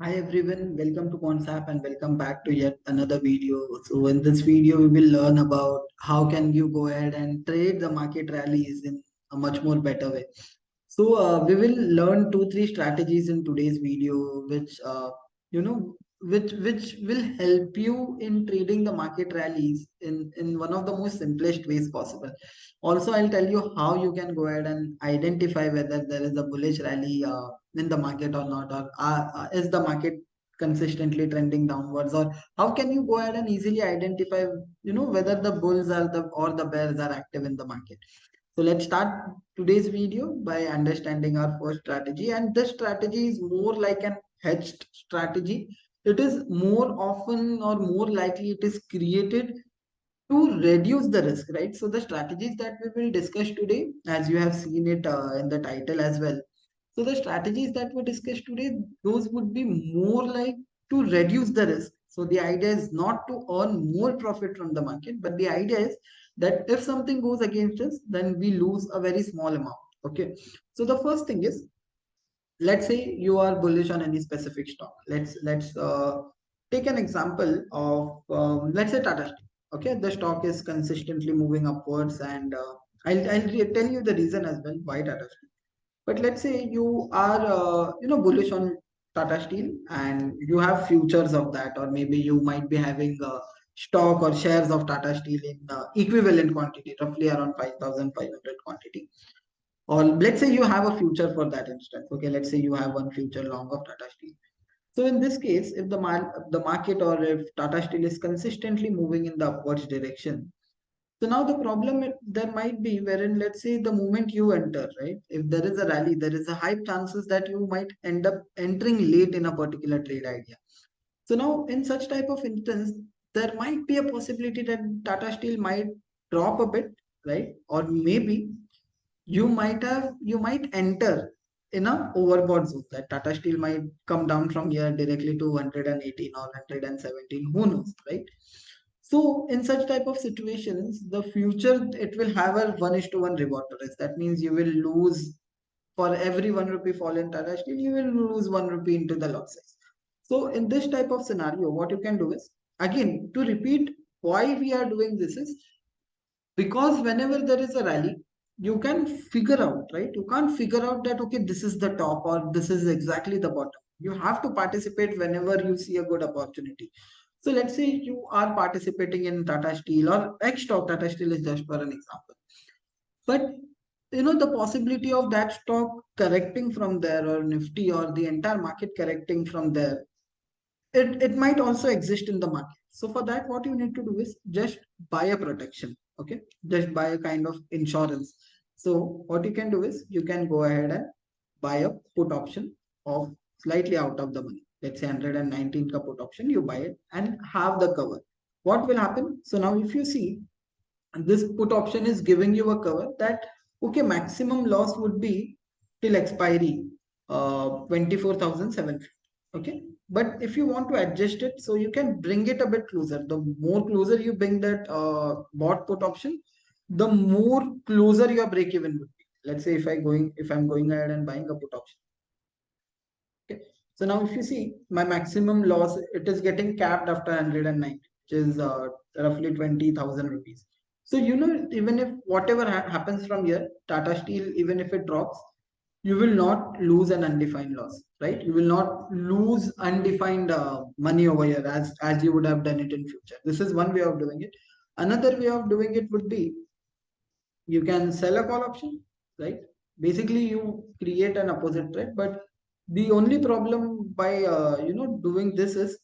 Hi everyone, welcome to Quantsapp and welcome back to yet another video. So in this video, we will learn about how can you go ahead and trade the market rallies in a much more better way. So we will learn two, three strategies in today's video, which which will help you in trading the market rallies in one of the most simplest ways possible. Also, I'll tell you how you can go ahead and identify whether there is a bullish rally in the market or not, or is the market consistently trending downwards, or how can you go ahead and easily identify whether the bulls are the or the bears are active in the market. So let's start today's video by understanding our first strategy. And this strategy is more like an hedged strategy. It is more often or more likely it is created to reduce the risk, right? So the strategies that we will discuss today, as you have seen it in the title as well. So the strategies that we discuss today, those would be more like to reduce the risk. So the idea is not to earn more profit from the market, but the idea is that if something goes against us, then we lose a very small amount. Okay. So the first thing is, let's say you are bullish on any specific stock. Let's take an example of let's say Tata Steel. Okay, the stock is consistently moving upwards, and I'll tell you the reason as well why Tata Steel. But let's say you are bullish on Tata Steel and you have futures of that, or maybe you might be having stock or shares of Tata Steel in equivalent quantity, roughly around 5,500 quantity. Or let's say you have a future for that instance. Okay, let's say you have one future long of Tata Steel. So in this case, if the market or if Tata Steel is consistently moving in the upwards direction, so now the problem there might be wherein, let's say, the moment you enter, right? If there is a rally, there is a high chances that you might end up entering late in a particular trade idea. So now in such type of instance, there might be a possibility that Tata Steel might drop a bit, right? Or maybe you might enter in a overbought zone, that Tata Steel might come down from here directly to 118 or 117, who knows, right? So in such type of situations, the future, it will have a 1:1 reward to risk. That means you will lose for every 1 rupee fall in Tata Steel, you will lose 1 rupee into the losses. So in this type of scenario, what you can do is, again, to repeat why we are doing this is because whenever there is a rally, you can figure out, right? You can't figure out that, okay, this is the top or this is exactly the bottom. You have to participate whenever you see a good opportunity. So let's say you are participating in Tata Steel or X stock. Tata Steel is just for an example. But the possibility of that stock correcting from there, or Nifty or the entire market correcting from there, it might also exist in the market. So for that, what you need to do is just buy a protection. Okay, just buy a kind of insurance. So what you can do is you can go ahead and buy a put option of slightly out of the money. Let's say 119 ka put option, you buy it and have the cover. What will happen? So now if you see, this put option is giving you a cover that, okay, maximum loss would be till expiry 24,750. Okay, but if you want to adjust it, so you can bring it a bit closer. The more closer you bring that bought put option, the more closer your break even would be. Let's say if I'm going ahead and buying a put option. Okay, so now if you see, my maximum loss, it is getting capped after 109, which is roughly 20,000 rupees. So even if whatever happens from here, Tata Steel, even if it drops, you will not lose an undefined loss, right? You will not lose undefined money over here as you would have done it in future. This is one way of doing it. Another way of doing it would be, you can sell a call option, right? Basically you create an opposite trade, but the only problem by doing this is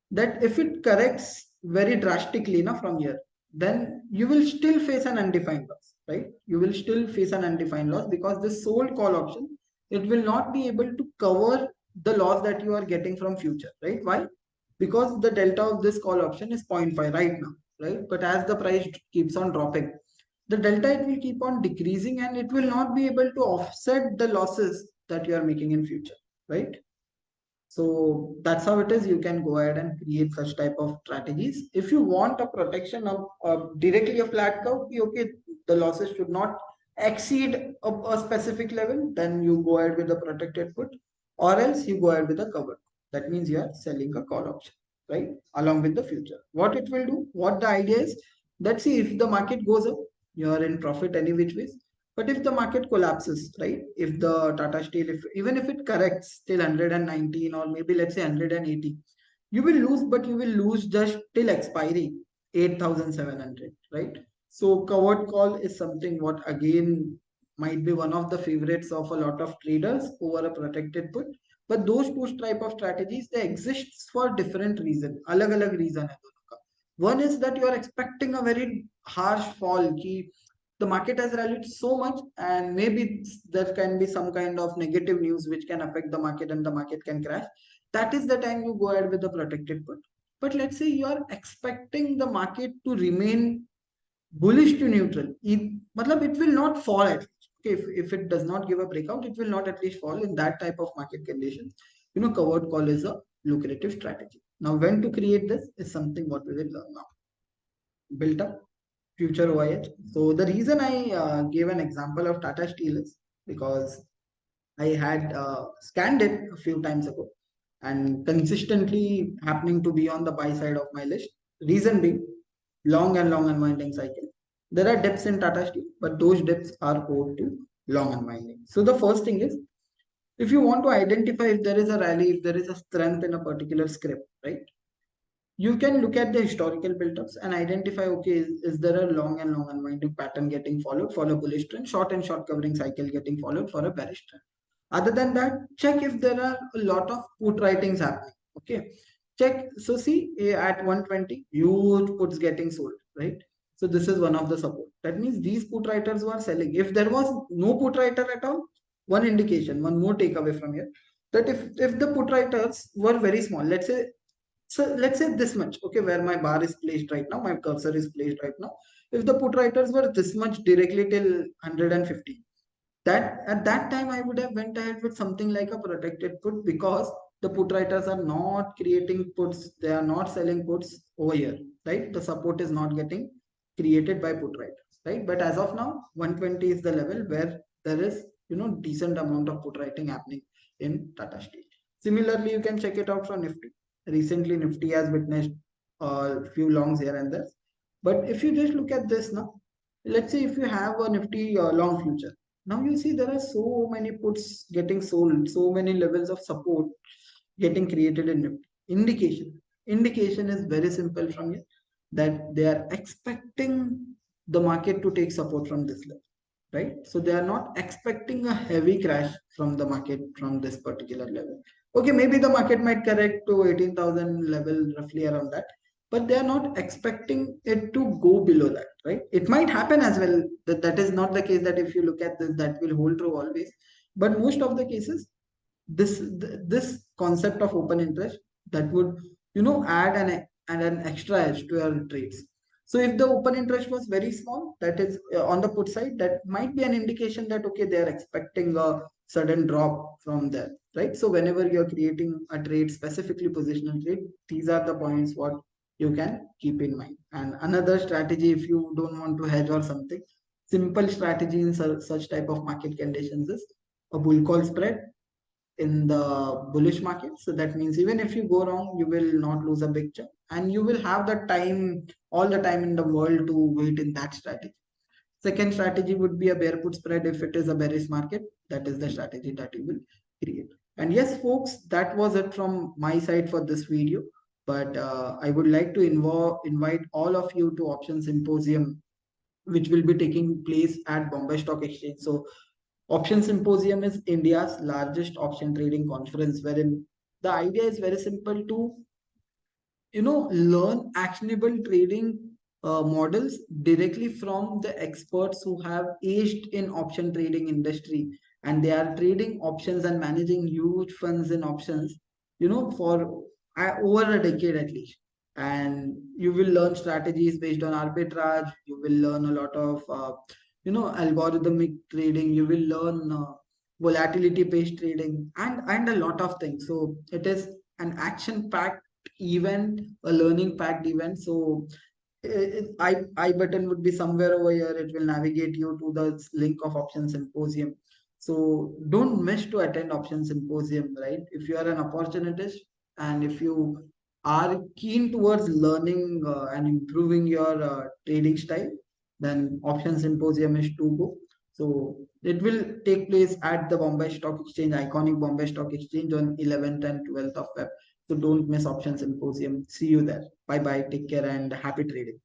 that if it corrects very drastically now from here, then you will still face an undefined loss, right? You will still face an undefined loss because this sold call option, it will not be able to cover the loss that you are getting from future, right? Why? Because the delta of this call option is zero point 0.5 right now, right? But as the price keeps on dropping, the delta, it will keep on decreasing and it will not be able to offset the losses that you are making in future, right? So that's how it is. You can go ahead and create such type of strategies. If you want a protection of directly a flat curve, okay, the losses should not exceed a specific level, then you go ahead with the protected put, or else you go ahead with the covered. That means you are selling a call option, right? Along with the future. What it will do, what the idea is, that see if the market goes up, you are in profit any which ways. But if the market collapses, right? If the Tata Steel, if even if it corrects till 119 or maybe let's say 180, you will lose, but you will lose just till expiry 8,700, right? So covered call is something what again might be one of the favorites of a lot of traders over a protected put. But those two type of strategies they exist for different reason. अलग अलग reason है दोनों का. One is that you are expecting a very harsh fall कि the market has rallied so much and maybe there can be some kind of negative news which can affect the market and the market can crash. That is the time you go ahead with the protected put. But let's say you are expecting the market to remain bullish to neutral. Matlab it will not fall at least. Okay, if it does not give a breakout, it will not at least fall in that type of market conditions. Covered call is a lucrative strategy. Now, when to create this is something what we will learn now. Built up future OIH. So the reason I gave an example of Tata Steel is because I had scanned it a few times ago and consistently happening to be on the buy side of my list. Reason being, long and long unwinding cycle. There are dips in Tata Steel, but those dips are owed to long unwinding. So the first thing is, if you want to identify if there is a rally, if there is a strength in a particular script, right? You can look at the historical build-ups and identify, okay, is there a long and long unwinding pattern getting followed for a bullish trend, short and short covering cycle getting followed for a bearish trend. Other than that, check if there are a lot of put writings happening. Okay, check. So see at 120, huge puts getting sold, right? So this is one of the support. That means these put writers were selling. If there was no put writer at all, one indication, one more takeaway from here, that if the put writers were very small, let's say this much, okay, where my bar is placed right now, my cursor is placed right now. If the put writers were this much directly till 150, that at that time I would have went ahead with something like a protected put because the put writers are not creating puts, they are not selling puts over here, right? The support is not getting created by put writers, right? But as of now, 120 is the level where there is decent amount of put writing happening in Tata Steel. Similarly, you can check it out for Nifty. Recently, Nifty has witnessed a few longs here and there. But if you just look at this now, let's say if you have a Nifty long future, now you see there are so many puts getting sold, so many levels of support getting created in Nifty. Indication. Indication is very simple from here that they are expecting the market to take support from this level, right? So they are not expecting a heavy crash from the market from this particular level. Okay, maybe the market might correct to 18,000 level, roughly around that, but they are not expecting it to go below that, right? It might happen as well. That is not the case that if you look at this, that will hold true always. But most of the cases, this concept of open interest that would add an extra edge to your trades. So if the open interest was very small, that is on the put side, that might be an indication that okay, they are expecting a sudden drop from there, right? So whenever you're creating a trade, specifically positional trade, these are the points what you can keep in mind. And another strategy, if you don't want to hedge or something, simple strategy in such type of market conditions is a bull call spread in the bullish market. So that means even if you go wrong, you will not lose a big chunk and you will have the time, all the time in the world to wait in that strategy. Second strategy would be a bear put spread if it is a bearish market. That is the strategy that you will create. And yes, folks, that was it from my side for this video. But I would like to invite all of you to Option Symposium, which will be taking place at Bombay Stock Exchange. So Option Symposium is India's largest option trading conference, wherein the idea is very simple to learn actionable trading models directly from the experts who have aged in option trading industry, and they are trading options and managing huge funds in options for over a decade at least. And you will learn strategies based on arbitrage, you will learn a lot of algorithmic trading, you will learn volatility based trading and a lot of things. So it is an action packed event, a learning packed event. So I button would be somewhere over here. It will navigate you to the link of Option Symposium. So don't miss to attend Option Symposium, right? If you are an opportunist, And if you are keen towards learning and improving your trading style, then Option Symposium is to go. So it will take place at the Bombay Stock Exchange, iconic Bombay Stock Exchange, on 11th and 12th of Feb. So don't miss Option Symposium. See you there. Bye bye. Take care and happy trading.